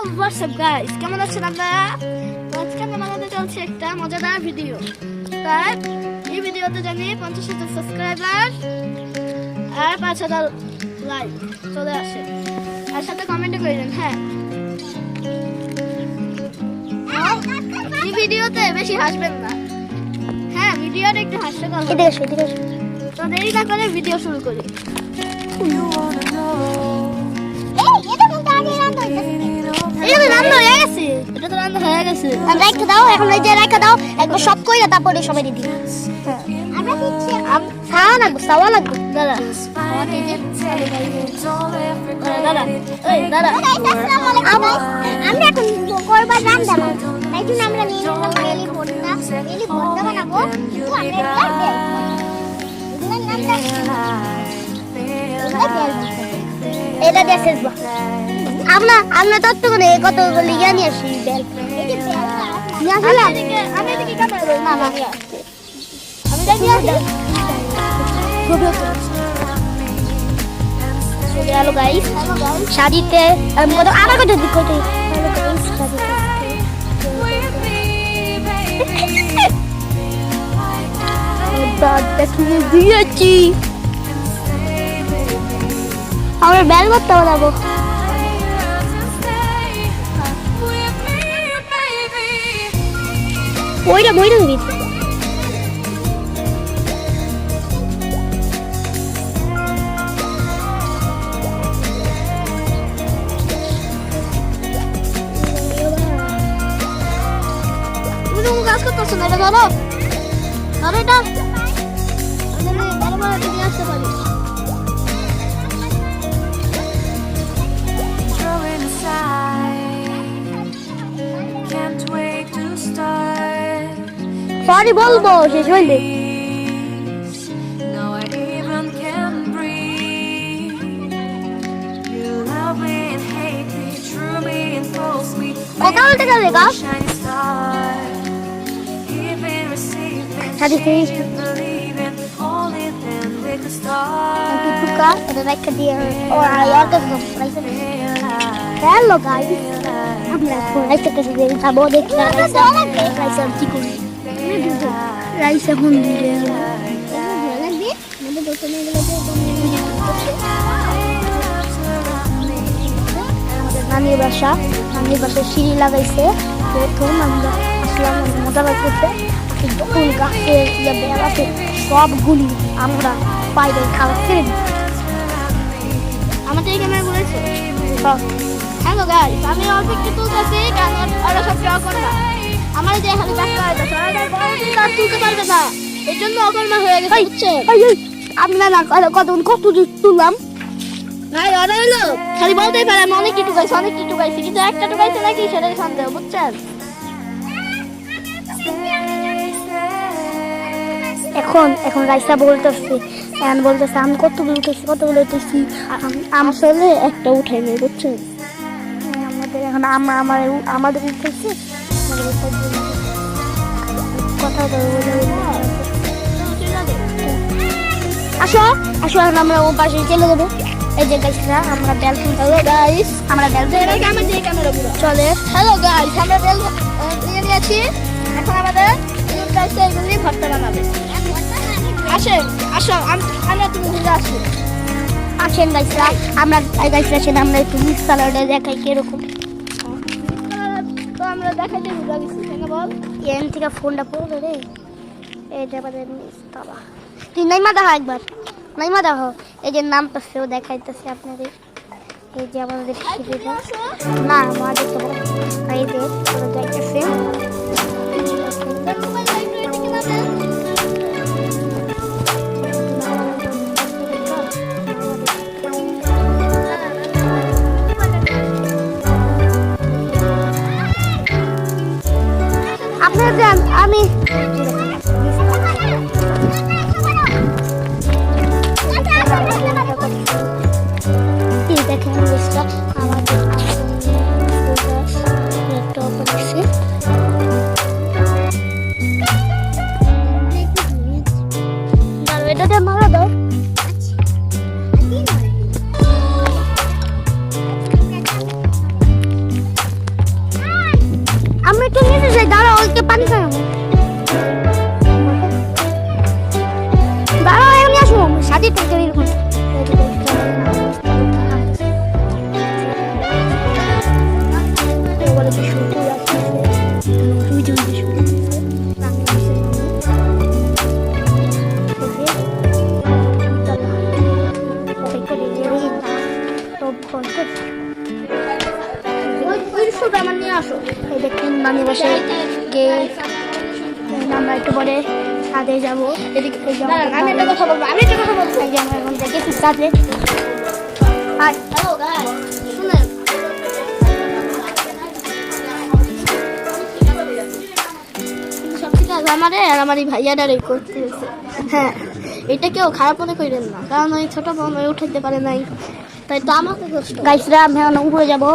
WhatsApp guys, কেমন আছেন আপনারা? আজকে আমাদের চলছে একটা মজাদার ভিডিও। তাই এই ভিডিওতে জানি 50,000 সাবস্ক্রাইবার আর 5,000 লাইক চলে আসে, আর সাথে কমেন্ট করে দেন। হ্যাঁ, এই ভিডিওতে বেশি হাসবেন না। হ্যাঁ, ভিডিওটা একটু হাস্যকর হবে। তো দেরি না করে ভিডিও শুরু করি। রান্না হয়ে গেছে, এটা তো রান্না হয়ে গেছে। রেখে দাও, এখন এই যে রেখে দাও, একবার সব কইরা তারপরে সবাই দিদি। আমরা দিচ্ছি সাওয়া লাগবে দাদা। দাদা এই দাদা, আমরা এখন করবার রান্না, তাই জন্য আমরা নিয়ে নিলাম এলি ভর্তা বানাবো। কিন্তু আমরা এটা দিয়ে শেষ বা আমরা তত্ত্ব করে কত লিগা নিয়ে আসি বেল। আমি এদিকে ক্যামেরা ধরি না, আমি দেখি আসি। হ্যালো গাইস, শাড়িতে আমার কথা দিক করতে দিয়েছি। আমরা বেল করতে বানাবো। বইটা দিবি। তুমি তো কাজ করতেছো না, এটা ধরো এটা বারবার নিয়ে আসতে পারি। সরি বলবো শেষ হইলে। কথা বলতে গেলে গা হ্যালো গাইস, আমরা যাবো দেখি কি করি। রাইস এখন নানির বাসায় সিঁড়ি লাগাইছে। প্রথম আমরা আসলাম, মজা লাগতেছে। যখন গাছের বেড় আছে সবগুলি আমরা বাইরে খাওয়া ছেড়ে দিই। আমাদের এই ক্যামেরা ঘুরেছে। হ্যালো গাইস, আমি অল্প একটু তুলতেছি, কারণ ওরা সব ড্র করে না। আমার যে খালি ব্যাগটা হয়েছে ওরা তুলতে পারবে না, এর জন্য অকর্মা হয়ে গেছে, বুঝছে? আমি না কত তুললাম। ভাই ওরা হলো খালি বলতেই পারে আমি অনেক কিছু গাইছি, কিন্তু একটা টুকাইছে নাকি সেটাই সন্দেহ, বুঝছেন? এখন রাইসা বলতেছে আমি কতগুলো উঠেছি। আসলে একটা উঠাই নেই, বুঝছেন? আমাদের এখন আমাদের উঠেছে কথা আসো এখন আমরা ও পাশে চলে যাবো। এই যে গাইসরা আমরা বেল চলে। হ্যালো গাইস, আমরা বেল নিয়ে নিয়েছি। এখন আমাদের এগুলি ভর্তা বানাবে। আসো আমরা তুমি ঘুরে আসো। আসেন গাইসরা, আমরা একটু মিক্স সালাডে দেখাই কিরকম। তো আমরা দেখাইতে ঘুরে গেছি, কেন বল? এন থেকে ফোনটা পড়লো রে। এই যে আমাদের বাবা, তুই নাইমা দেখো একবার, নাইমা দেখো। এই যে নাম পাশেও দেখাইতেছে আপনাদের। এই যে আমাদের না আমাদের তো এই যে দেখতেছে। আপনারা যান, আমি দেখেন আমাদের এটাতে মারা দাও। পানি খাই আমি দাঁড়াও এমনি আসো সাথে তো এরকম আমার নিয়ে আসো। এই দেখুন নানি বসে গেট আমরা একটু পরে ছাদে যাবো এদিকে আমি একটা কথা বলবো এই যে আমরা এখন দেখেছি ছাদে আর হ্যালো গাইস শুনেন সব থেকে আগে আমারে আর আমার এই ভাইয়াটারে করতে হয়েছে। হ্যাঁ এটা কেউ খারাপ মনে করেন না, কারণ ওই ছোট বোন ওই উঠাইতে পারে নাই, তাই তো আমাকে কষ্ট। গাইসরা আমরা উপরে যাবো